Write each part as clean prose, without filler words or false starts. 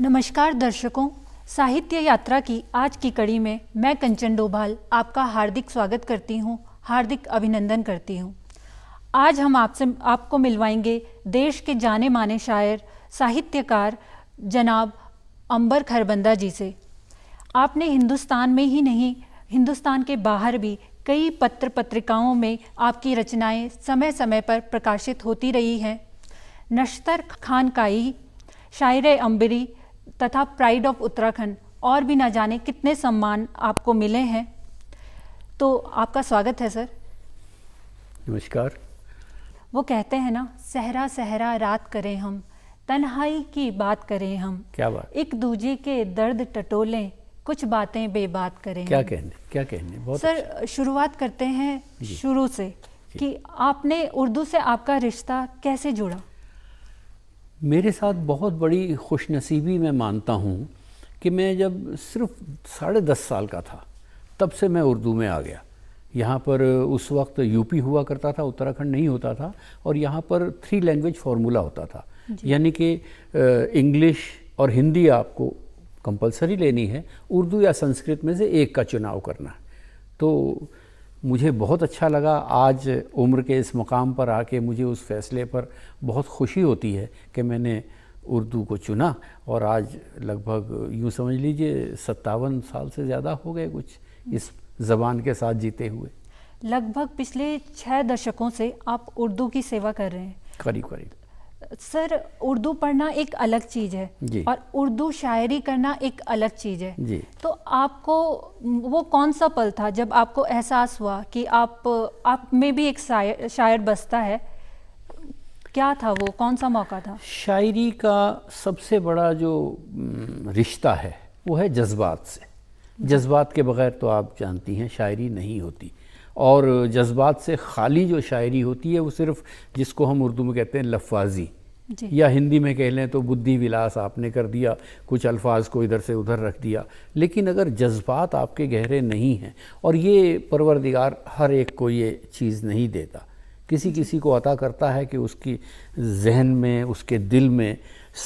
नमस्कार दर्शकों, साहित्य यात्रा की आज की कड़ी में मैं कंचन डोभाल आपका हार्दिक स्वागत करती हूँ, हार्दिक अभिनंदन करती हूँ। आज हम आपको मिलवाएंगे देश के जाने माने शायर, साहित्यकार जनाब अंबर खरबंदा जी से। आपने हिंदुस्तान में ही नहीं, हिंदुस्तान के बाहर भी कई पत्र पत्रिकाओं में आपकी रचनाएं समय समय पर प्रकाशित होती रही हैं। नश्तर खानकाई, शायरे अंबरी तथा प्राइड ऑफ उत्तराखंड और भी ना जाने कितने सम्मान आपको मिले हैं। तो आपका स्वागत है सर। नमस्कार। वो कहते हैं ना, सहरा सहरा रात करें हम, तन्हाई की बात करें हम, क्या बात, एक दूजे के दर्द टटोलें, कुछ बातें बेबात करें। क्या कहने बहुत सर अच्छा। शुरुआत करते हैं शुरू से कि आपने उर्दू से आपका रिश्ता कैसे जुड़ा। मेरे साथ बहुत बड़ी खुशनसीबी मैं मानता हूँ कि मैं जब सिर्फ 10.5 साल का था तब से मैं उर्दू में आ गया। यहाँ पर उस वक्त यूपी हुआ करता था, उत्तराखंड नहीं होता था, और यहाँ पर 3 लैंग्वेज फार्मूला होता था, यानी कि इंग्लिश और हिंदी आपको कंपलसरी लेनी है, उर्दू या संस्कृत में से एक का चुनाव करना है। तो मुझे बहुत अच्छा लगा, आज उम्र के इस मुकाम पर आके मुझे उस फैसले पर बहुत खुशी होती है कि मैंने उर्दू को चुना। और आज लगभग यूँ समझ लीजिए 57 साल से ज़्यादा हो गए कुछ इस ज़बान के साथ जीते हुए। लगभग पिछले 6 दशकों से आप उर्दू की सेवा कर रहे हैं। करीब। सर उर्दू पढ़ना एक अलग चीज़ है और उर्दू शायरी करना एक अलग चीज़ है जी। तो आपको वो कौन सा पल था जब आपको एहसास हुआ कि आप में भी एक शायर बसता है? क्या था वो, कौन सा मौका था? शायरी का सबसे बड़ा जो रिश्ता है वो है जज्बात से। जज्बात के बगैर तो आप जानती हैं शायरी नहीं होती, और जज्बात से खाली जो शायरी होती है वो सिर्फ जिसको हम उर्दू में कहते हैं लफ्ज़ी, या हिंदी में कह लें तो बुद्धि विलास आपने कर दिया, कुछ अल्फाज को इधर से उधर रख दिया। लेकिन अगर जज्बात आपके गहरे नहीं हैं, और ये परवरदिगार हर एक को ये चीज़ नहीं देता, किसी किसी को अता करता है कि उसकी जहन में, उसके दिल में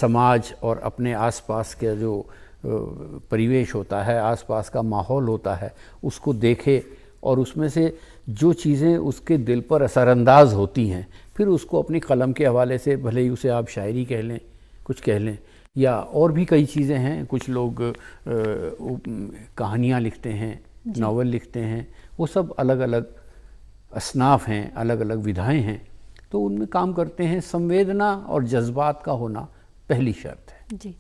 समाज और अपने आसपास के जो परिवेश होता है, आसपास का माहौल होता है, उसको देखे और उसमें से जो चीज़ें उसके दिल पर असरअंदाज होती हैं फिर उसको अपनी कलम के हवाले से, भले ही उसे आप शायरी कह लें, कुछ कह लें, या और भी कई चीज़ें हैं। कुछ लोग कहानियाँ लिखते हैं, नावल लिखते हैं, वो सब अलग अलग असनाफ हैं, अलग अलग विधाएं हैं, तो उनमें काम करते हैं। संवेदना और जज्बात का होना पहली शर्त है। जी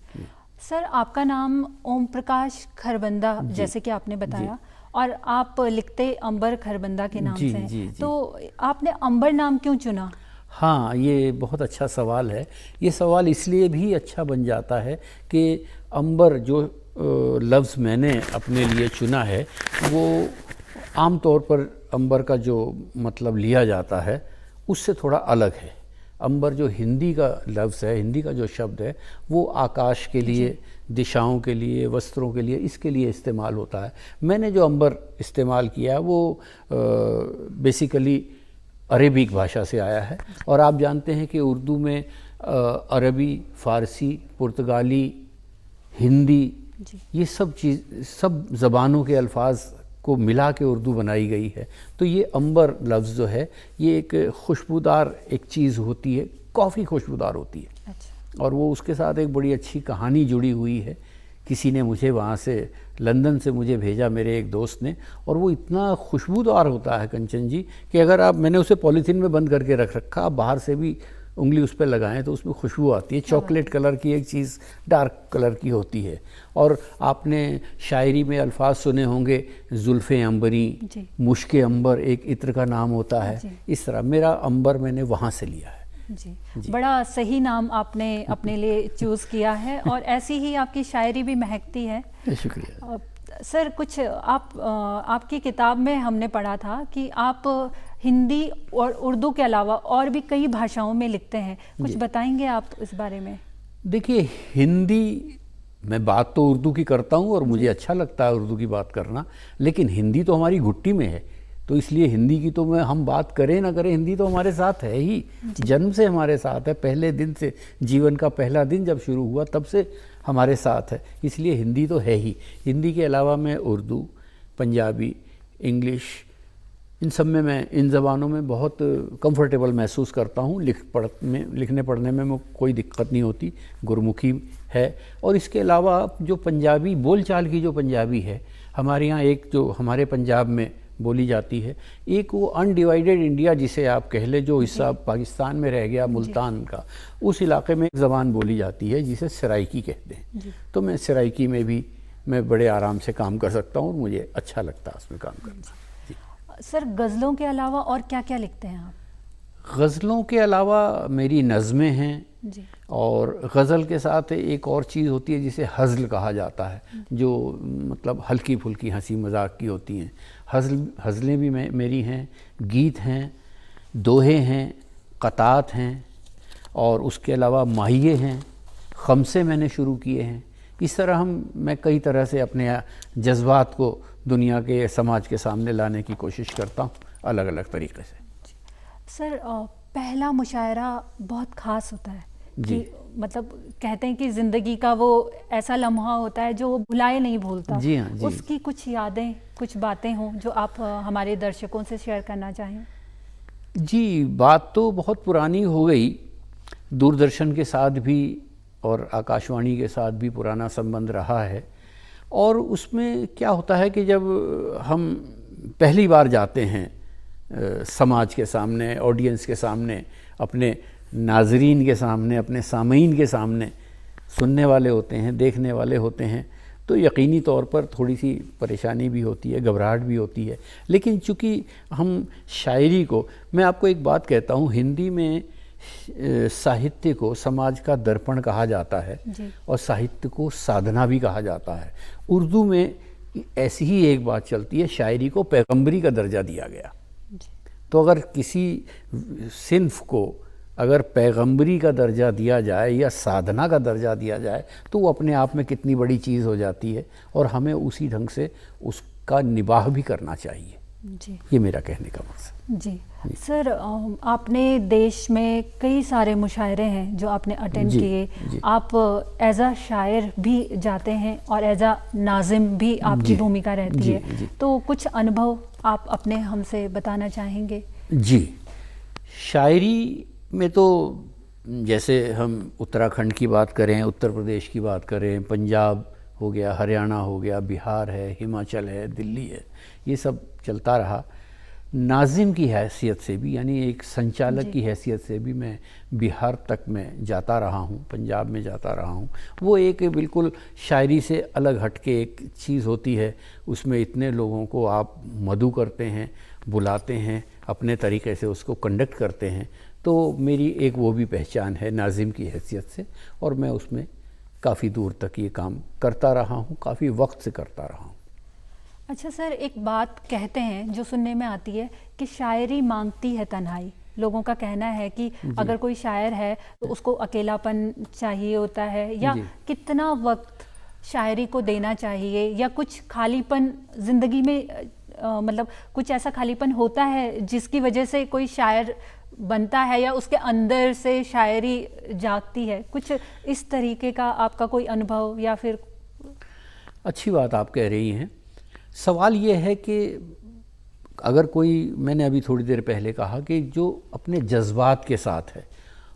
सर, आपका नाम ओम प्रकाश खरबंदा जैसे कि आपने बताया, और आप लिखते अंबर खरबंदा के नाम से हैं। तो आपने अंबर नाम क्यों चुना? हाँ, ये बहुत अच्छा सवाल है। ये सवाल इसलिए भी अच्छा बन जाता है कि अंबर जो लफ्ज़ मैंने अपने लिए चुना है वो आम तौर पर अंबर का जो मतलब लिया जाता है उससे थोड़ा अलग है। अंबर जो हिंदी का लफ्ज़ है, हिंदी का जो शब्द है, वो आकाश के लिए, दिशाओं के लिए, वस्त्रों के लिए, इसके लिए इस्तेमाल होता है। मैंने जो अंबर इस्तेमाल किया है वो बेसिकली अरेबिक भाषा से आया है, और आप जानते हैं कि उर्दू में अरबी, फ़ारसी, पुर्तगाली, हिंदी, ये सब ज़बानों के अल्फाज को मिला के उर्दू बनाई गई है। तो ये अंबर लफ्ज़ जो है ये एक खुशबूदार एक चीज़ होती है, काफ़ी खुशबूदार होती है। अच्छा। और वो उसके साथ एक बड़ी अच्छी कहानी जुड़ी हुई है। किसी ने मुझे वहाँ से, लंदन से मुझे भेजा, मेरे एक दोस्त ने, और वो इतना खुशबूदार होता है कंचन जी कि अगर आप, मैंने उसे पॉलीथीन में बंद करके रख रखा, आप बाहर से भी उंगली उस पर लगाएं तो उसमें खुशबू आती है। चॉकलेट कलर की एक चीज़ डार्क कलर की होती है। और आपने शायरी में अल्फाज सुने होंगे, जुल्फ़े अंबरी, मुश्के अंबर एक इत्र का नाम होता है। इस तरह मेरा अंबर मैंने वहाँ से लिया है। जी, बड़ा सही नाम आपने अपने लिए चूज़ किया है, और ऐसी ही आपकी शायरी भी महकती है। शुक्रिया सर। कुछ आपकी किताब में हमने पढ़ा था कि आप हिंदी और उर्दू के अलावा और भी कई भाषाओं में लिखते हैं, कुछ बताएंगे आप इस बारे में? देखिए, हिंदी, मैं बात तो उर्दू की करता हूँ और मुझे अच्छा लगता है उर्दू की बात करना, लेकिन हिंदी तो हमारी घुट्टी में है, तो इसलिए हिंदी की तो हम बात करें ना करें, हिंदी तो हमारे साथ है ही, जन्म से हमारे साथ है। पहले दिन से, जीवन का पहला दिन जब शुरू हुआ तब से हमारे साथ है, इसलिए हिंदी तो है ही। हिंदी के अलावा मैं उर्दू, पंजाबी, इंग्लिश, इन सब में मैं इन ज़बानों में बहुत कंफर्टेबल महसूस करता हूँ। लिखने पढ़ने में कोई दिक्कत नहीं होती। गुरमुखी है, और इसके अलावा जो पंजाबी बोलचाल की जो पंजाबी है हमारे यहाँ, एक जो हमारे पंजाब में बोली जाती है, एक वो अनडिवाइडेड इंडिया जिसे आप कह ले, जो हिस्सा पाकिस्तान में रह गया मुल्तान का, उस इलाके में एक ज़बान बोली जाती है जिसे सराइकी कहते हैं। तो मैं सराइकी में भी मैं बड़े आराम से काम कर सकता हूँ और मुझे अच्छा लगता है उसमें काम करना। सर, गज़लों के अलावा और क्या क्या लिखते हैं आप? गज़लों के अलावा मेरी नज़में हैं जी। और गज़ल के साथ एक और चीज़ होती है जिसे हज़ल कहा जाता है, जो मतलब हल्की फुल्की हंसी मजाक की होती हैं। हज़लें भी मेरी हैं, गीत हैं, दोहे हैं, क़तात हैं, और उसके अलावा माहिए हैं, ख़मसे मैंने शुरू किए हैं। इस तरह मैं कई तरह से अपने जज्बात को दुनिया के, समाज के सामने लाने की कोशिश करता हूँ अलग अलग तरीक़े से। सर, पहला मुशायरा बहुत ख़ास होता है कि मतलब कहते हैं कि ज़िंदगी का वो ऐसा लम्हा होता है जो वो भुलाए नहीं भूलता। जी हाँ, जी। उसकी कुछ यादें, कुछ बातें हों जो आप हमारे दर्शकों से शेयर करना चाहें? जी, बात तो बहुत पुरानी हो गई। दूरदर्शन के साथ भी और आकाशवाणी के साथ भी पुराना संबंध रहा है, और उसमें क्या होता है कि जब हम पहली बार जाते हैं समाज के सामने, ऑडियंस के सामने, अपने नाजरीन के सामने, अपने सामीन के सामने, सुनने वाले होते हैं, देखने वाले होते हैं, तो यकीनी तौर पर थोड़ी सी परेशानी भी होती है, घबराहट भी होती है। लेकिन चूँकि हम शायरी को, मैं आपको एक बात कहता हूँ, हिंदी में साहित्य को समाज का दर्पण कहा जाता है और साहित्य को साधना भी कहा जाता है। उर्दू में ऐसी ही एक बात चलती है, शायरी को पैगंबरी का दर्जा दिया गया। तो अगर किसी सिन्फ को अगर पैगंबरी का दर्जा दिया जाए या साधना का दर्जा दिया जाए तो वो अपने आप में कितनी बड़ी चीज़ हो जाती है, और हमें उसी ढंग से उसका निबाह भी करना चाहिए। जी, ये मेरा कहने का मकसद। जी सर, आपने देश में कई सारे मुशायरे हैं जो आपने अटेंड किए। आप एज अ शायर भी जाते हैं और एज अ नाजिम भी आपकी भूमिका रहती है। तो कुछ अनुभव आप अपने हमसे बताना चाहेंगे? जी, शायरी में तो जैसे हम उत्तराखंड की बात करें, उत्तर प्रदेश की बात करें, पंजाब हो गया, हरियाणा हो गया, बिहार है, हिमाचल है, दिल्ली है, ये सब चलता रहा। नाजिम की हैसियत से भी, यानी एक संचालक की हैसियत से भी मैं बिहार तक में जाता रहा हूँ, पंजाब में जाता रहा हूँ। वो एक बिल्कुल शायरी से अलग हट के एक चीज़ होती है, उसमें इतने लोगों को आप मदऊ करते हैं, बुलाते हैं, अपने तरीक़े से उसको कंडक्ट करते हैं। तो मेरी एक वो भी पहचान है नाजिम की हैसियत से, और मैं उसमें काफ़ी दूर तक ये काम करता रहा हूँ, काफ़ी वक्त से करता रहा हूँ। अच्छा सर, एक बात कहते हैं जो सुनने में आती है कि शायरी मांगती है तन्हाई। लोगों का कहना है कि अगर कोई शायर है तो उसको अकेलापन चाहिए होता है, या कितना वक्त शायरी को देना चाहिए, या कुछ खालीपन ज़िंदगी में मतलब कुछ ऐसा खालीपन होता है जिसकी वजह से कोई शायर बनता है या उसके अंदर से शायरी जागती है। कुछ इस तरीके का आपका कोई अनुभव या फिर? अच्छी बात आप कह रही हैं। सवाल ये है कि अगर कोई, मैंने अभी थोड़ी देर पहले कहा कि जो अपने जज्बात के साथ है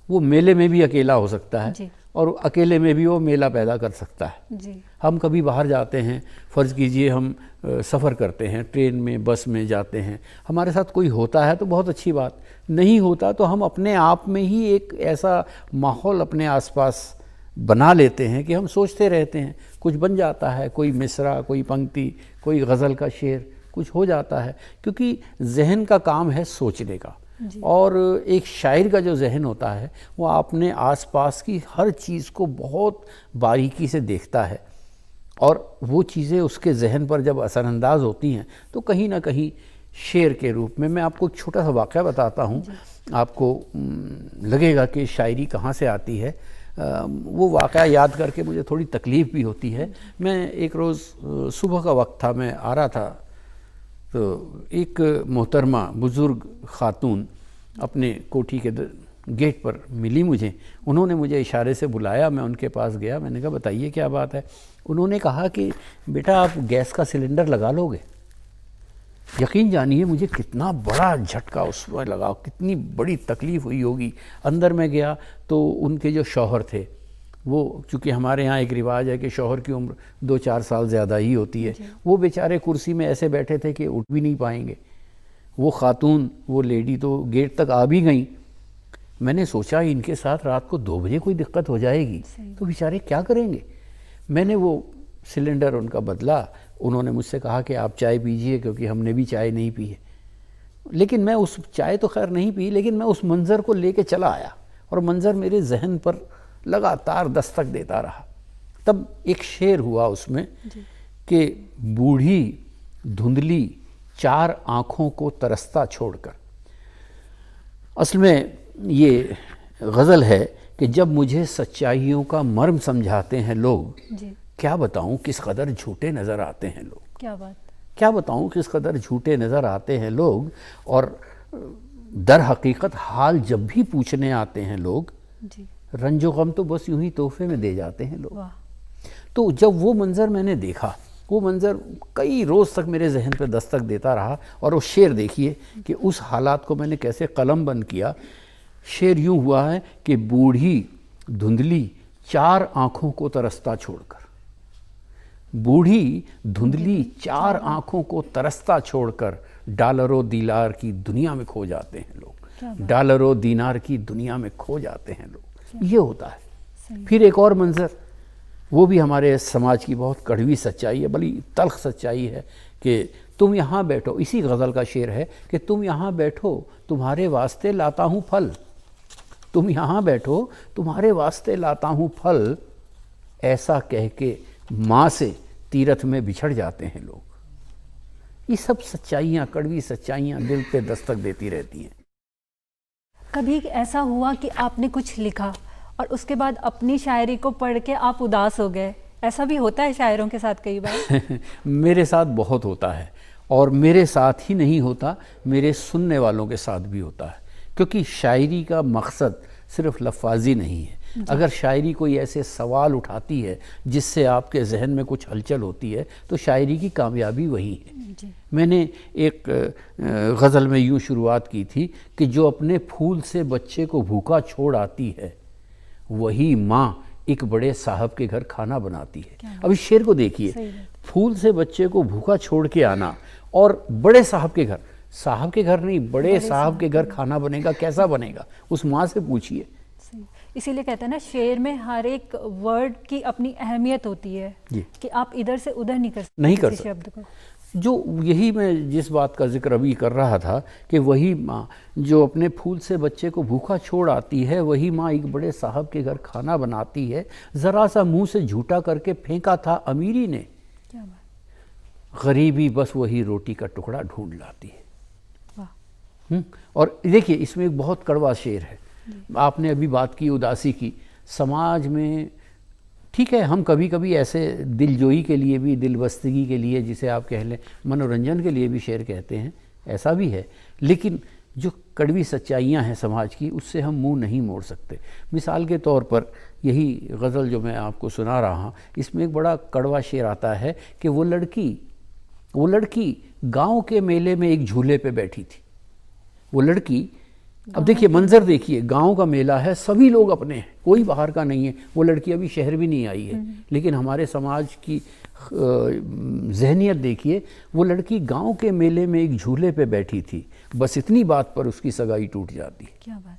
वो मेले में भी अकेला हो सकता है और अकेले में भी वो मेला पैदा कर सकता है। जी। हम कभी बाहर जाते हैं, फ़र्ज़ कीजिए हम सफ़र करते हैं, ट्रेन में, बस में जाते हैं, हमारे साथ कोई होता है तो बहुत अच्छी बात, नहीं होता तो हम अपने आप में ही एक ऐसा माहौल अपने आसपास बना लेते हैं कि हम सोचते रहते हैं, कुछ बन जाता है, कोई मिसरा, कोई पंक्ति, कोई गज़ल का शेर, कुछ हो जाता है, क्योंकि जहन का काम है सोचने का। और एक शायर का जो जहन होता है वो अपने आसपास की हर चीज़ को बहुत बारीकी से देखता है, और वो चीज़ें उसके जहन पर जब असरअंदाज होती हैं तो कहीं ना कहीं शेर के रूप में। मैं आपको एक छोटा सा वाक़या बताता हूँ, आपको लगेगा कि शायरी कहाँ से आती है। वो वाक़या याद करके मुझे थोड़ी तकलीफ़ भी होती है। मैं एक रोज़ सुबह का वक्त था, मैं आ रहा था, तो एक मोहतरमा बुज़ुर्ग ख़ातून अपने कोठी के गेट पर मिली मुझे, उन्होंने मुझे इशारे से बुलाया, मैं उनके पास गया। मैंने कहा बताइए क्या बात है। उन्होंने कहा कि बेटा आप गैस का सिलेंडर लगा लोगे। यकीन जानिए मुझे कितना बड़ा झटका उसमें लगा, कितनी बड़ी तकलीफ़ हुई होगी। अंदर में गया तो उनके जो शौहर थे वो, चूँकि हमारे यहाँ एक रिवाज है कि शौहर की उम्र 2-4 साल ज़्यादा ही होती है, वो बेचारे कुर्सी में ऐसे बैठे थे कि उठ भी नहीं पाएंगे। वो खातून, वो लेडी तो गेट तक आ भी गई। मैंने सोचा इनके साथ रात को 2 बजे कोई दिक्कत हो जाएगी तो बेचारे क्या करेंगे। मैंने वो सिलेंडर उनका बदला। उन्होंने मुझसे कहा कि आप चाय पीजिए, क्योंकि हमने भी चाय नहीं पी है। लेकिन मैं उस चाय तो खैर नहीं पी, लेकिन मैं उस मंज़र को लेके चला आया और मंज़र मेरे जहन पर लगातार दस्तक देता रहा। तब एक शेर हुआ उसमें कि बूढ़ी धुंधली 4 आँखों को तरसता छोड़कर। असल में ये गज़ल है कि जब मुझे सच्चाइयों का मर्म समझाते हैं लोग, क्या बताऊं किस कदर झूठे नज़र आते हैं लोग। क्या बात, क्या बताऊं किस कदर झूठे नज़र आते हैं लोग। और दर हकीकत हाल जब भी पूछने आते हैं लोग, रंजो गम तो बस यूं ही तोहफे में दे जाते हैं लोग। तो जब वो मंज़र मैंने देखा, वो मंज़र कई रोज़ तक मेरे जहन पे दस्तक देता रहा। और वो शेर देखिए कि उस हालात को मैंने कैसे कलम बंद किया। शेर यूं हुआ है कि बूढ़ी धुंधली 4 आँखों को तरसता छोड़कर, बूढ़ी धुंधली 4 आँखों को तरसता छोड़कर डॉलरों दीनार की दुनिया में खो जाते हैं लोग। डॉलरों दीनार की दुनिया में खो जाते हैं लोग। ये होता है। फिर एक और मंज़र, वो भी हमारे समाज की बहुत कड़वी सच्चाई है, बड़ी तल्ख सच्चाई है कि तुम यहाँ बैठो। इसी गज़ल का शेर है कि तुम यहाँ बैठो तुम्हारे वास्ते लाता हूँ फल। तुम यहाँ बैठो तुम्हारे वास्ते लाता हूँ फल, ऐसा कह के माँ से तीरथ में बिछड़ जाते हैं लोग। ये सब सच्चाइयाँ, कड़वी सच्चाइयाँ दिल पे दस्तक देती रहती हैं। कभी ऐसा हुआ कि आपने कुछ लिखा और उसके बाद अपनी शायरी को पढ़ के आप उदास हो गए? ऐसा भी होता है शायरों के साथ कई बार। मेरे साथ बहुत होता है, और मेरे साथ ही नहीं होता, मेरे सुनने वालों के साथ भी होता है। क्योंकि शायरी का मकसद सिर्फ लफ्ज़ी नहीं है। अगर शायरी कोई ऐसे सवाल उठाती है जिससे आपके जहन में कुछ हलचल होती है, तो शायरी की कामयाबी वही है। मैंने एक गज़ल में यूँ शुरुआत की थी कि जो अपने फूल से बच्चे को भूखा छोड़ आती है, वही माँ एक बड़े साहब के घर खाना बनाती है। अब इस शेर को देखिए, फूल से बच्चे को भूखा छोड़ के आना और बड़े साहब के घर नहीं, बड़े साहब के घर खाना बनेगा, कैसा बनेगा उस माँ से पूछिए। इसीलिए कहते हैं ना, शेर में हर एक वर्ड की अपनी अहमियत होती है कि आप इधर से उधर नहीं कर सकते शब्द को। जो यही मैं जिस बात का जिक्र अभी कर रहा था कि वही माँ जो अपने फूल से बच्चे को भूखा छोड़ आती है, वही माँ एक बड़े साहब के घर खाना बनाती है। ज़रा सा मुंह से झूठा करके फेंका था अमीरी ने, गरीबी बस वही रोटी का टुकड़ा ढूंढ लाती है। और देखिए इसमें एक बहुत कड़वा शेर है। आपने अभी बात की उदासी की। समाज में ठीक है, हम कभी कभी ऐसे दिलजोई के लिए भी, दिलबस्तगी के लिए, जिसे आप कह लें मनोरंजन के लिए भी शेर कहते हैं, ऐसा भी है। लेकिन जो कड़वी सच्चाइयाँ हैं समाज की, उससे हम मुंह नहीं मोड़ सकते। मिसाल के तौर पर यही गज़ल जो मैं आपको सुना रहा हूँ, इसमें एक बड़ा कड़वा शेर आता है कि वो लड़की गाँव के मेले में एक झूले पे बैठी थी। वो लड़की, अब देखिए मंजर देखिए, गांव का मेला है, सभी लोग अपने हैं, कोई बाहर का नहीं है। वो लड़की अभी शहर भी नहीं आई है, लेकिन हमारे समाज की जहनियत देखिए, वो लड़की गांव के मेले में एक झूले पे बैठी थी, बस इतनी बात पर उसकी सगाई टूट जाती है। क्या बात।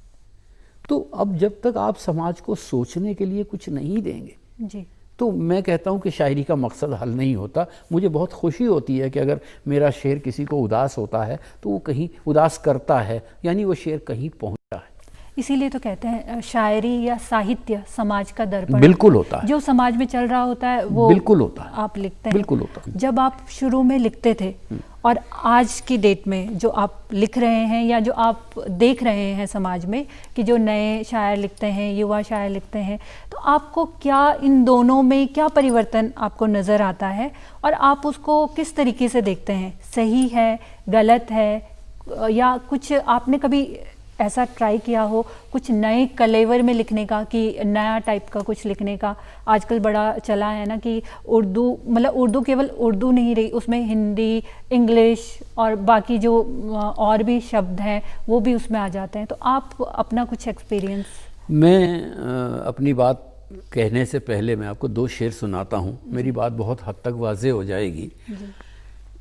तो अब जब तक आप समाज को सोचने के लिए कुछ नहीं देंगे जी, तो मैं कहता हूँ कि शायरी का मकसद हल नहीं होता। मुझे बहुत खुशी होती है कि अगर मेरा शेर किसी को उदास होता है तो वो कहीं उदास करता है, यानी वो शेर कहीं पहुँचा है। इसीलिए तो कहते हैं शायरी या साहित्य समाज का दर्पण बिल्कुल होता है। जो समाज में चल रहा होता है वो बिल्कुल होता है, आप लिखते हैं। बिल्कुल होता है। जब आप शुरू में लिखते थे और आज की डेट में जो आप लिख रहे हैं या जो आप देख रहे हैं समाज में कि जो नए शायर लिखते हैं, युवा शायर लिखते हैं, तो आपको क्या इन दोनों में क्या परिवर्तन आपको नज़र आता है और आप उसको किस तरीके से देखते हैं? सही है, गलत है, या कुछ आपने कभी ऐसा ट्राई किया हो कुछ नए कलेवर में लिखने का, कि नया टाइप का कुछ लिखने का? आजकल बड़ा चला है ना कि उर्दू, मतलब उर्दू केवल उर्दू नहीं रही, उसमें हिंदी, इंग्लिश और बाकी जो और भी शब्द हैं वो भी उसमें आ जाते हैं। तो आप अपना कुछ एक्सपीरियंस। मैं अपनी बात कहने से पहले मैं आपको 2 शेर सुनाता हूँ, मेरी बात बहुत हद तक वाज़ेह हो जाएगी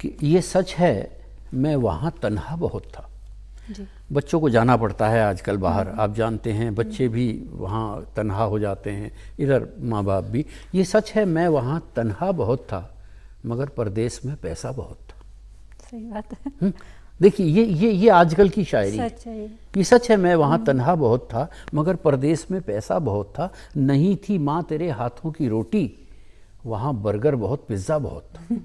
कि ये सच है, मैं वहाँ तन्हा बहुत था। जी। बच्चों को जाना पड़ता है आजकल बाहर, आप जानते हैं, बच्चे भी वहाँ तन्हा हो जाते हैं, इधर माँ बाप भी। ये सच है, मैं वहाँ तन्हा बहुत था, मगर परदेश में पैसा बहुत था। सही बात है। देखिए ये आजकल की शायरी है। सच है ये सच है, मैं वहाँ तन्हा बहुत था, मगर परदेश में पैसा बहुत था। नहीं थी माँ तेरे हाथों की रोटी, वहाँ बर्गर बहुत, पिज़्ज़ा बहुत था।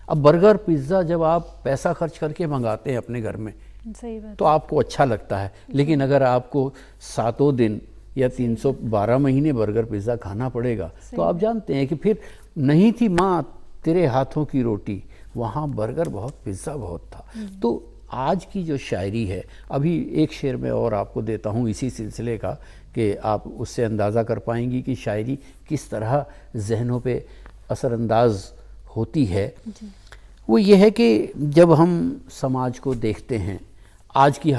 अब बर्गर पिज़्ज़ा जब आप पैसा खर्च करके मंगाते हैं अपने घर में, सही बात तो आपको अच्छा लगता है, लेकिन अगर आपको 7 दिन या 312 महीने बर्गर पिज़्ज़ा खाना पड़ेगा, तो आप जानते हैं कि फिर नहीं थी माँ तेरे हाथों की रोटी, वहाँ बर्गर बहुत, पिज़्ज़ा बहुत था। तो आज की जो शायरी है, अभी एक शेर मैं और आपको देता हूँ इसी सिलसिले का, कि आप उससे अंदाज़ा कर पाएंगी कि शायरी किस तरह जहनों पे असरअंदाज होती है। वो ये है कि जब हम समाज को देखते हैं, आज के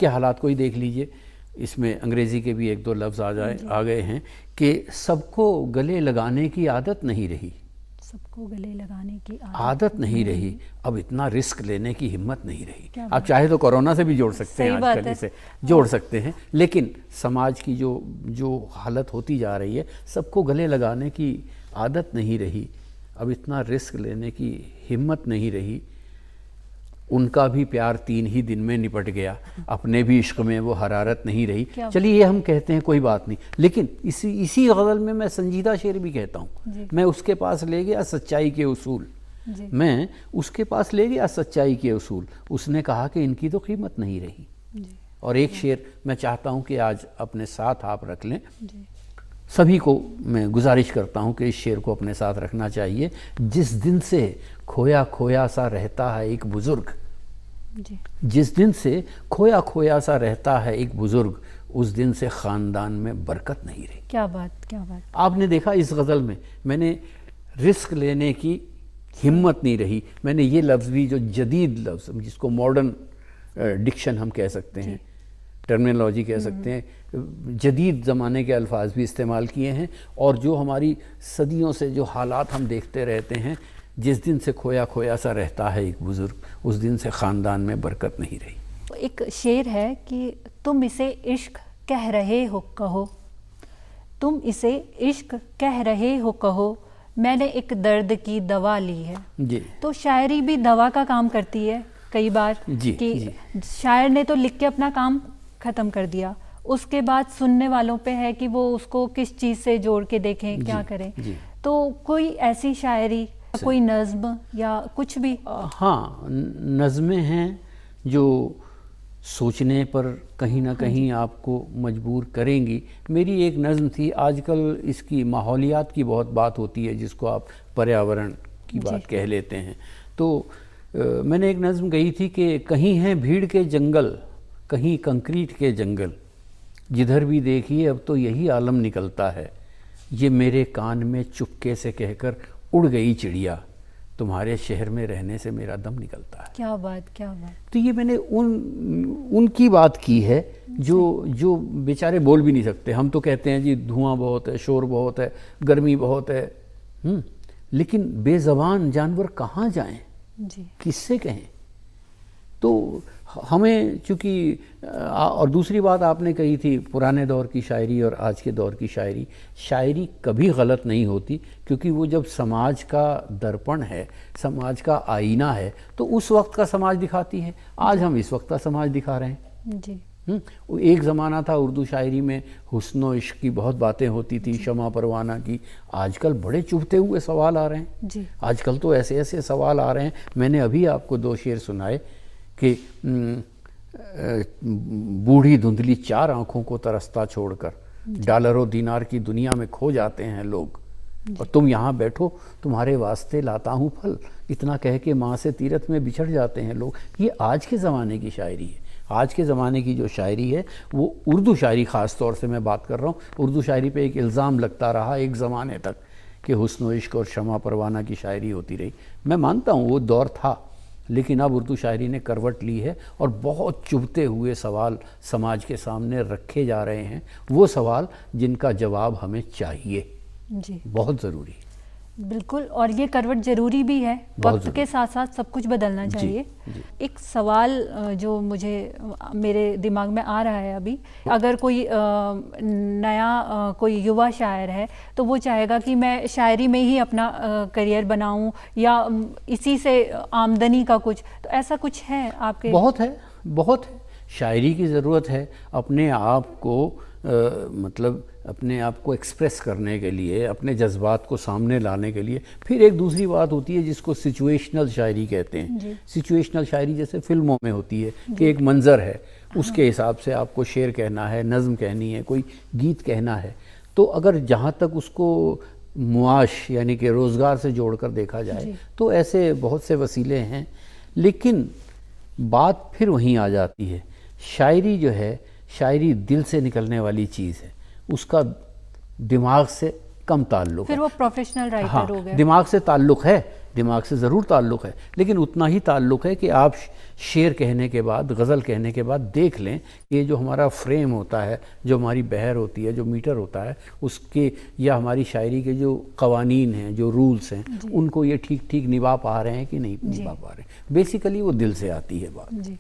हालात को ही देख लीजिए, इसमें अंग्रेज़ी के भी 1-2 लफ्ज़ आ गए हैं कि सबको गले लगाने की आदत नहीं रही, सबको गले लगाने की आदत नहीं रही, अब इतना रिस्क लेने की हिम्मत नहीं रही। आप चाहे तो कोरोना से भी जोड़ सकते हैं, आजकल इसे जोड़ सकते हैं, लेकिन समाज की जो हालत होती जा रही है, सबको गले लगाने की आदत नहीं रही, अब इतना रिस्क लेने की हिम्मत नहीं रही, उनका भी प्यार 3 ही दिन में निपट गया, अपने भी इश्क में वो हरारत नहीं रही। चलिए ये हम कहते हैं, कोई बात नहीं, लेकिन इसी गज़ल में मैं संजीदा शेर भी कहता हूँ। मैं उसके पास ले गया सच्चाई के उसूल, मैं उसके पास ले गया सच्चाई के उसूल, उसने कहा कि इनकी तो कीमत नहीं रही। और एक शेर मैं चाहता हूँ कि आज अपने साथ आप रख लें, सभी को मैं गुजारिश करता हूँ कि इस शेर को अपने साथ रखना चाहिए। जिस दिन से खोया खोया सा रहता है एक बुजुर्ग, जिस दिन से खोया खोया सा रहता है एक बुजुर्ग, उस दिन से ख़ानदान में बरकत नहीं रही। क्या बात, क्या बात। आपने देखा इस गज़ल में मैंने रिस्क लेने की हिम्मत नहीं रही, मैंने ये लफ्ज़ भी, जो जदीद लफ्ज़ जिसको मॉडर्न डिक्शन हम कह सकते हैं, टर्मिनोलॉजी कह सकते हैं, जदीद ज़माने के अल्फाज भी इस्तेमाल किए हैं, और जो हमारी सदियों से जो हालात हम देखते रहते हैं, जिस दिन से खोया खोया सा रहता है एक बुज़ुर्ग, उस दिन से ख़ानदान में बरकत नहीं रही। एक शेर है कि तुम इसे इश्क कह रहे हो कहो, तुम इसे इश्क कह रहे हो कहो, मैंने एक दर्द की दवा ली है। जी। तो शायरी भी दवा का काम करती है कई बार, कि शायर ने तो लिख के अपना काम ख़त्म कर दिया, उसके बाद सुनने वालों पे है कि वो उसको किस चीज़ से जोड़ के देखें, क्या करें। तो कोई ऐसी शायरी, कोई नज़्म या कुछ भी? हाँ, नज़में हैं जो सोचने पर कहीं ना कहीं आपको मजबूर करेंगी। मेरी एक नज़्म थी, आजकल इसकी माहौलियात की बहुत बात होती है, जिसको आप पर्यावरण की बात कह लेते हैं, तो मैंने एक नज़्म कही थी कि कहीं हैं भीड़ के जंगल, कहीं कंक्रीट के जंगल, जिधर भी देखिए अब तो यही आलम निकलता है, ये मेरे कान में चुपके से कहकर उड़ गई चिड़िया, तुम्हारे शहर में रहने से मेरा दम निकलता है। क्या बात, क्या बात। तो ये मैंने उनकी बात की है जो बेचारे बोल भी नहीं सकते। हम तो कहते हैं जी धुआं बहुत है, शोर बहुत है, गर्मी बहुत है, लेकिन बेज़बान जानवर कहाँ जाएं, किससे कहें। तो हमें चूँकि, और दूसरी बात आपने कही थी पुराने दौर की शायरी और आज के दौर की शायरी कभी गलत नहीं होती, क्योंकि वो जब समाज का दर्पण है, समाज का आईना है, तो उस वक्त का समाज दिखाती है। आज हम इस वक्त का समाज दिखा रहे हैं जी। एक ज़माना था उर्दू शायरी में हुस्न इश्क की बहुत बातें होती थी, शमा परवाना की। आजकल बड़े चुभते हुए सवाल आ रहे हैं जी। आजकल तो ऐसे ऐसे सवाल आ रहे हैं। मैंने अभी आपको 2 शेर सुनाए कि बूढ़ी धुंधली 4 आँखों को तरसता छोड़कर डॉलरों दीनार की दुनिया में खो जाते हैं लोग, और तुम यहाँ बैठो तुम्हारे वास्ते लाता हूँ फल, इतना कह के माँ से तीरथ में बिछड़ जाते हैं लोग। ये आज के ज़माने की शायरी है। आज के ज़माने की जो शायरी है वो उर्दू शायरी ख़ास तौर से मैं बात कर रहा हूँ, उर्दू शायरी पे एक इल्ज़ाम लगता रहा एक ज़माने तक कि हुस्न व इश्क और शमा परवाना की शायरी होती रही। मैं मानता हूँ वो दौर था, लेकिन अब उर्दू शायरी ने करवट ली है और बहुत चुभते हुए सवाल समाज के सामने रखे जा रहे हैं, वो सवाल जिनका जवाब हमें चाहिए, जी बहुत ज़रूरी है। बिल्कुल, और ये करवट ज़रूरी भी है, वक्त के साथ साथ सब कुछ बदलना चाहिए। एक सवाल जो मुझे मेरे दिमाग में आ रहा है अभी, अगर कोई नया कोई युवा शायर है तो वो चाहेगा कि मैं शायरी में ही अपना करियर बनाऊं या इसी से आमदनी का कुछ, तो ऐसा कुछ है आपके? बहुत है, बहुत है। शायरी की ज़रूरत है अपने आप को मतलब अपने आप को एक्सप्रेस करने के लिए, अपने जज्बात को सामने लाने के लिए। फिर एक दूसरी बात होती है जिसको सिचुएशनल शायरी कहते हैं। सिचुएशनल शायरी जैसे फिल्मों में होती है कि एक मंज़र है, उसके हिसाब से आपको शेर कहना है, नज़म कहनी है, कोई गीत कहना है। तो अगर जहाँ तक उसको मुआश यानी कि रोज़गार से जोड़कर देखा जाए तो ऐसे बहुत से वसीले हैं, लेकिन बात फिर वहीं आ जाती है। शायरी जो है, शायरी दिल से निकलने वाली चीज़ है, उसका दिमाग से कम ताल्लुक़ है। फिर वो प्रोफेशनल राइटर हो गया। दिमाग से ताल्लुक़ है, दिमाग से ज़रूर ताल्लुक़ है, लेकिन उतना ही ताल्लुक़ है कि आप शेर कहने के बाद, गज़ल कहने के बाद देख लें ये जो हमारा फ्रेम होता है, जो हमारी बहर होती है, जो मीटर होता है उसके, या हमारी शायरी के जो कवानीन हैं, जो रूल्स हैं, उनको ये ठीक ठीक निभा पा रहे हैं कि नहीं निभा पा रहे हैं। बेसिकली वो दिल से आती है बात। जी।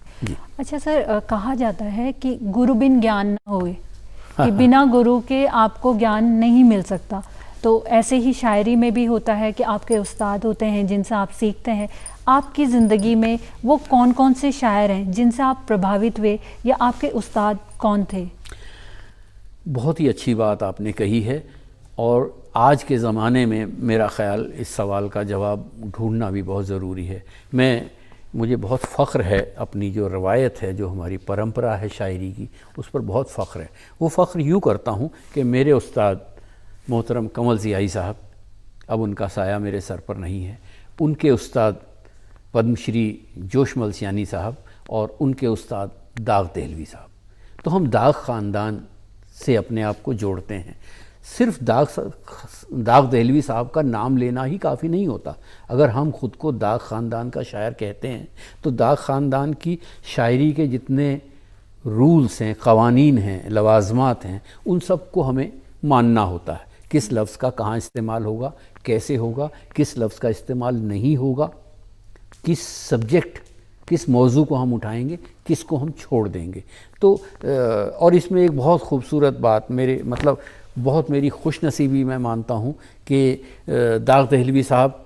अच्छा सर, कहा जाता है कि गुरु बिन ज्ञान न होए, कि बिना गुरु के आपको ज्ञान नहीं मिल सकता। तो ऐसे ही शायरी में भी होता है कि आपके उस्ताद होते हैं जिनसे आप सीखते हैं। आपकी ज़िंदगी में वो कौन कौन से शायर हैं जिनसे आप प्रभावित हुए, या आपके उस्ताद कौन थे? बहुत ही अच्छी बात आपने कही है, और आज के ज़माने में मेरा ख़्याल इस सवाल का जवाब ढूंढना भी बहुत ज़रूरी है। मुझे बहुत फ़ख्र है अपनी जो रवायत है, जो हमारी परंपरा है शायरी की, उस पर बहुत फ़ख्र है। वो फ़ख्र यूँ करता हूँ कि मेरे उस्ताद मोहतरम कमल ज़ियाई साहब, अब उनका साया मेरे सर पर नहीं है, उनके उस्ताद पद्मश्री जोश मलसियानी साहब और उनके उस्ताद दाग दहलवी साहब। तो हम दाग ख़ानदान से अपने आप को जोड़ते हैं। सिर्फ दाग दहलवी साहब का नाम लेना ही काफ़ी नहीं होता। अगर हम ख़ुद को दाग ख़ानदान का शायर कहते हैं तो दाग ख़ानदान की शायरी के जितने रूल्स हैं, क़वानीन हैं, लवाज़मात हैं, उन सब को हमें मानना होता है। किस लफ्ज़ का कहाँ इस्तेमाल होगा, कैसे होगा, किस लफ्ज़ का इस्तेमाल नहीं होगा, किस सब्जेक्ट, किस मौजू को हम उठाएंगे, किस को हम छोड़ देंगे। तो और इसमें एक बहुत खूबसूरत बात, बहुत मेरी खुशनसीबी मैं मानता हूँ कि दाग दहलवी साहब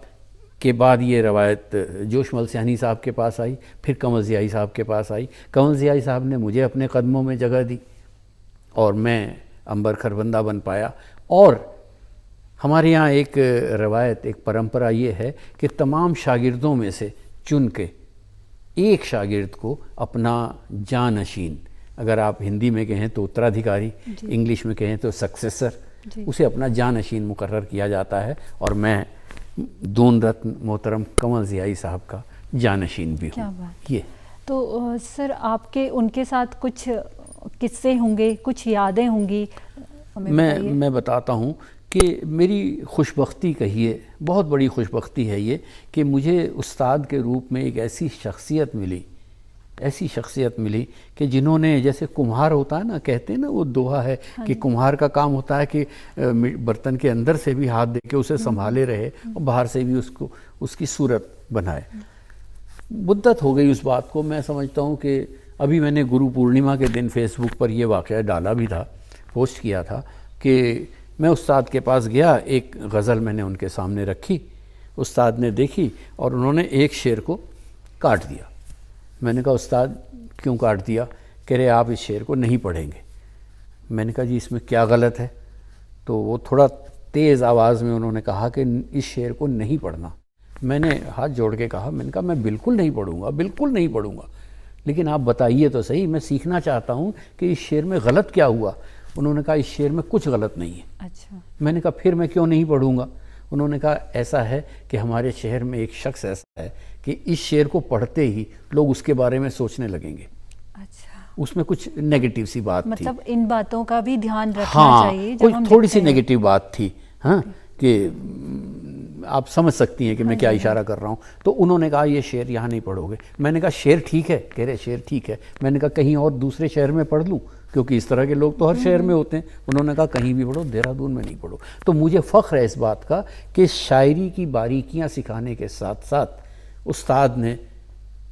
के बाद ये रवायत जोश मलसियानी साहब के पास आई, फिर कमल ज़ियाई साहब के पास आई। कमल ज़ियाई साहब ने मुझे अपने कदमों में जगह दी और मैं अंबर खरबंदा बन पाया। और हमारे यहाँ एक रवायत, एक परंपरा ये है कि तमाम शागिर्दों में से चुन के एक शागिर्द को अपना जानशीन, अगर आप हिंदी में कहें तो उत्तराधिकारी, इंग्लिश में कहें तो सक्सेसर, उसे अपना जानशीन मुकर्रर किया जाता है। और मैं दून रत्न मोहतरम कमल ज़ियाई साहब का जानशीन भी हूँ। ये तो सर, आपके उनके साथ कुछ किस्से होंगे, कुछ यादें होंगी, मैं बताता हूँ कि मेरी खुशबख्ती कहिए, बहुत बड़ी खुशबख्ती है ये कि मुझे उस्ताद के रूप में एक ऐसी शख्सियत मिली कि जिन्होंने, जैसे कुम्हार होता है ना, कहते हैं ना, वो दोहा है कि कुम्हार का काम होता है कि बर्तन के अंदर से भी हाथ दे के उसे संभाले रहे और बाहर से भी उसकी सूरत बनाए। मुद्दत हो गई उस बात को। मैं समझता हूँ कि अभी मैंने गुरु पूर्णिमा के दिन फेसबुक पर यह वाक़या डाला भी था, पोस्ट किया था कि मैं उस्ताद के पास गया, एक गज़ल मैंने उनके सामने रखी, उस्ताद ने देखी और उन्होंने एक शेर को काट दिया। मैंने कहा उस्ताद क्यों काट दिया? कह रहे आप इस शेर को नहीं पढ़ेंगे। मैंने कहा जी इसमें क्या गलत है? तो वो थोड़ा तेज़ आवाज़ में उन्होंने कहा कि इस शेर को नहीं पढ़ना। मैंने हाथ जोड़ के कहा, मैंने कहा मैं बिल्कुल नहीं पढ़ूँगा, बिल्कुल नहीं पढ़ूँगा, लेकिन आप बताइए तो सही, मैं सीखना चाहता हूँ कि इस शेर में गलत क्या हुआ। उन्होंने कहा इस शेर में कुछ गलत नहीं है। अच्छा। मैंने कहा फिर मैं क्यों नहीं पढ़ूँगा? उन्होंने कहा ऐसा है कि हमारे शहर में एक शख्स ऐसा है कि इस शेर को पढ़ते ही लोग उसके बारे में सोचने लगेंगे। अच्छा। उसमें कुछ नेगेटिव सी बात थी। मतलब इन बातों का भी ध्यान रखना हाँ, चाहिए जब कोई हम थोड़ी लिखते सी हैं। नेगेटिव बात थी, हाँ, कि आप समझ सकती हैं कि मैं क्या इशारा कर रहा हूँ। तो उन्होंने कहा ये शेर यहाँ नहीं पढ़ोगे। मैंने कहा शेर ठीक है, कह रहे शेर ठीक है। मैंने कहा कहीं और दूसरे शहर में पढ़ लूँ, क्योंकि इस तरह के लोग तो हर शहर में होते हैं। उन्होंने कहा कहीं भी पढ़ो, देहरादून में नहीं पढ़ो। तो मुझे फ़ख्र है इस बात का कि शायरी की बारीकियाँ सिखाने के साथ साथ उस्ताद ने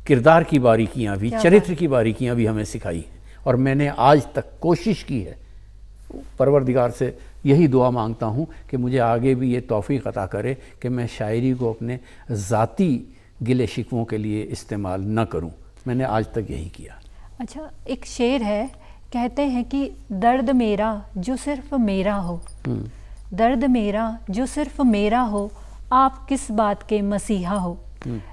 किरदार की बारीकियाँ भी, चरित्र की बारीकियाँ भी हमें सिखाई हैं। और मैंने आज तक कोशिश की है, परवरदिगार से यही दुआ मांगता हूँ कि मुझे आगे भी ये तौफीक अता करे कि मैं शायरी को अपने ज़ाती गिले शिकवों के लिए इस्तेमाल न करूँ। मैंने आज तक यही किया। अच्छा, एक शेर है, कहते हैं कि दर्द मेरा जो सिर्फ मेरा हो, दर्द मेरा जो सिर्फ मेरा हो, आप किस बात के मसीहा हो।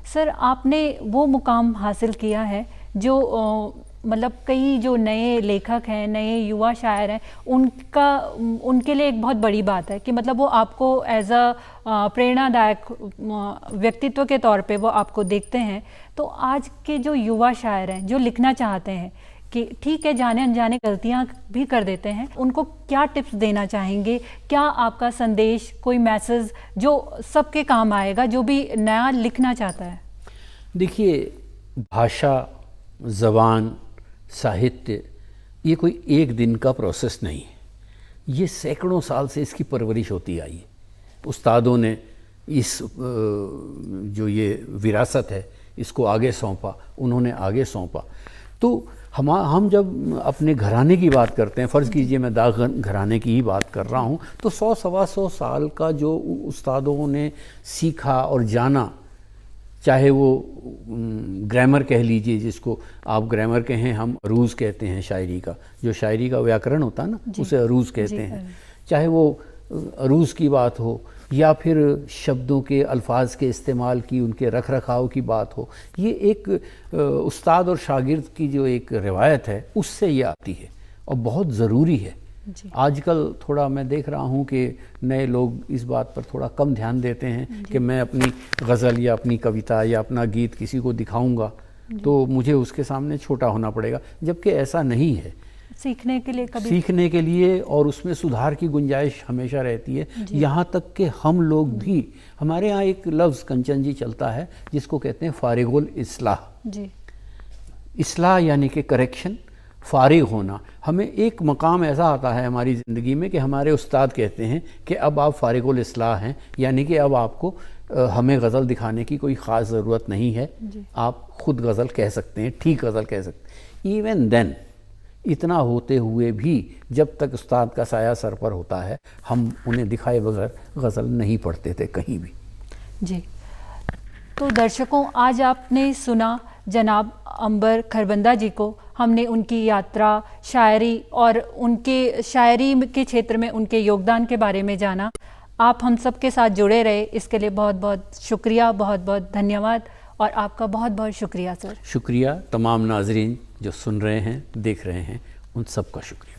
सर, आपने वो मुकाम हासिल किया है जो मतलब कई जो नए लेखक हैं, नए युवा शायर हैं, उनके लिए एक बहुत बड़ी बात है कि मतलब वो आपको एज अ प्रेरणादायक व्यक्तित्व के तौर पे वो आपको देखते हैं। तो आज के जो युवा शायर हैं जो लिखना चाहते हैं कि ठीक है जाने अनजाने गलतियां भी कर देते हैं, उनको क्या टिप्स देना चाहेंगे? क्या आपका संदेश, कोई मैसेज जो सबके काम आएगा, जो भी नया लिखना चाहता है? देखिए, भाषा, ज़बान, साहित्य ये कोई एक दिन का प्रोसेस नहीं है। ये सैकड़ों साल से इसकी परवरिश होती आई है। उस्तादों ने इस जो ये विरासत है इसको आगे सौंपा, उन्होंने आगे सौंपा। तो हम जब अपने घराने की बात करते हैं, फ़र्ज़ कीजिए मैं दाग घराने की ही बात कर रहा हूँ, तो 100-125 साल का जो उस्तादों ने सीखा और जाना, चाहे वो ग्रामर कह लीजिए, जिसको आप ग्रामर कहें, हम अरूज़ कहते हैं शायरी का, जो शायरी का व्याकरण होता है ना, उसे अरूज़ कहते हैं। चाहे वो अरूज़ की बात हो या फिर शब्दों के, अल्फाज के इस्तेमाल की, उनके रख रखाव की बात हो, ये एक उस्ताद और शागिर्द की जो एक रिवायत है उससे ये आती है और बहुत ज़रूरी है। आजकल थोड़ा मैं देख रहा हूँ कि नए लोग इस बात पर थोड़ा कम ध्यान देते हैं कि मैं अपनी गज़ल या अपनी कविता या अपना गीत किसी को दिखाऊंगा तो मुझे उसके सामने छोटा होना पड़ेगा, जबकि ऐसा नहीं है। सीखने के लिए सीखने के लिए और उसमें सुधार की गुंजाइश हमेशा रहती है। यहाँ तक कि हम लोग भी, हमारे यहाँ एक लफ्ज़ कंचन जी चलता है जिसको कहते हैं फारिगुल इस्लाह। इस्लाह यानी कि करेक्शन, फारिग होना। हमें एक मकाम ऐसा आता है हमारी ज़िंदगी में कि हमारे उस्ताद कहते हैं कि अब आप फारिगुल इस्लाह हैं, यानी कि अब आपको हमें गज़ल दिखाने की कोई ख़ास ज़रूरत नहीं है, आप ख़ुद गज़ल कह सकते हैं, ठीक गज़ल कह सकते हैं। इवन देन, इतना होते हुए भी जब तक उस्ताद का साया सर पर होता है, हम उन्हें दिखाए बगैर गज़ल नहीं पढ़ते थे कहीं भी। जी, तो दर्शकों, आज आपने सुना जनाब अंबर खरबंदा जी को। हमने उनकी यात्रा, शायरी और उनके शायरी के क्षेत्र में उनके योगदान के बारे में जाना। आप हम सब के साथ जुड़े रहे, इसके लिए बहुत बहुत शुक्रिया, बहुत बहुत धन्यवाद। और आपका बहुत बहुत शुक्रिया सर। शुक्रिया तमाम नाजरीन जो सुन रहे हैं, देख रहे हैं, उन सब का शुक्रिया।